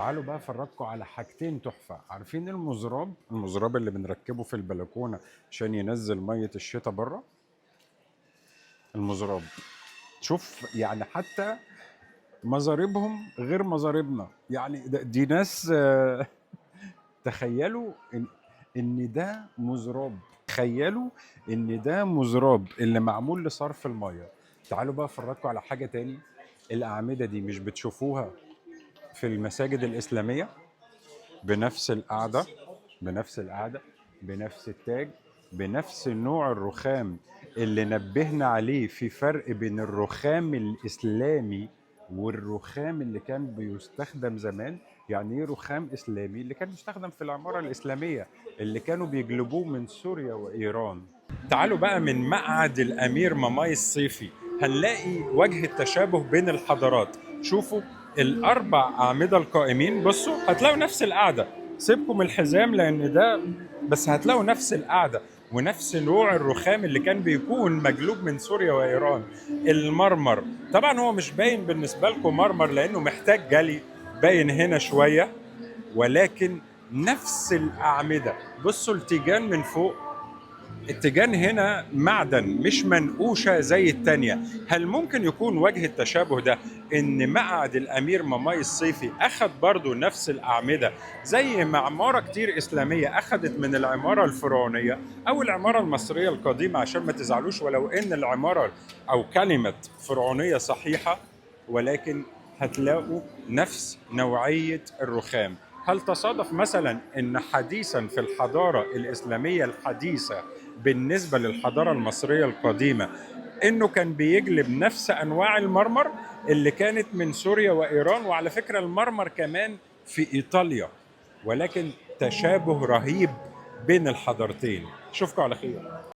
تعالوا بقى افرجكم على حاجتين تحفة. عارفين المزراب اللي بنركبه في البلكونة عشان ينزل مية الشتاء بره. المزراب، شوف يعني حتى مزاربهم غير مزاربنا، يعني دي ناس تخيلوا ان ده مزراب. تخيلوا ان ده مزراب اللي معمول لصرف المية. تعالوا بقى افرجكم على حاجة تاني. الأعمدة دي مش بتشوفوها في المساجد الإسلامية؟ بنفس القعدة، بنفس القعدة، بنفس التاج، بنفس نوع الرخام اللي نبهنا عليه. في فرق بين الرخام الإسلامي والرخام اللي كان بيستخدم زمان. يعني ايه رخام إسلامي؟ اللي كان بيستخدم في العمارة الإسلامية، اللي كانوا بيجلبوه من سوريا وإيران. تعالوا بقى من مقعد الأمير ماماي الصيفي، هنلاقي وجه التشابه بين الحضارات. شوفوا الاربع اعمده القائمين، بصوا هتلاقوا نفس القعده. سيبكم الحزام لان ده، بس هتلاقوا نفس القعده ونفس نوع الرخام اللي كان بيكون مجلوب من سوريا وايران. المرمر طبعا هو مش باين بالنسبه لكم مرمر لانه محتاج جلي، باين هنا شويه، ولكن نفس الاعمده. بصوا التيجان من فوق، التيجان هنا معدن مش منقوشة زي التانية. هل ممكن يكون وجه التشابه ده ان مقعد الامير ماماي الصيفي اخذ برضو نفس الاعمدة زي ما عمارة كتير اسلامية اخذت من العمارة الفرعونية او العمارة المصرية القديمة؟ عشان ما تزعلوش، ولو ان العمارة او كلمة فرعونية صحيحة، ولكن هتلاقوا نفس نوعية الرخام. هل تصادف مثلا ان حديثا في الحضارة الاسلامية الحديثة بالنسبة للحضارة المصرية القديمة انه كان بيجلب نفس انواع المرمر اللي كانت من سوريا وايران؟ وعلى فكرة المرمر كمان في ايطاليا، ولكن تشابه رهيب بين الحضارتين. اشوفكم على خير.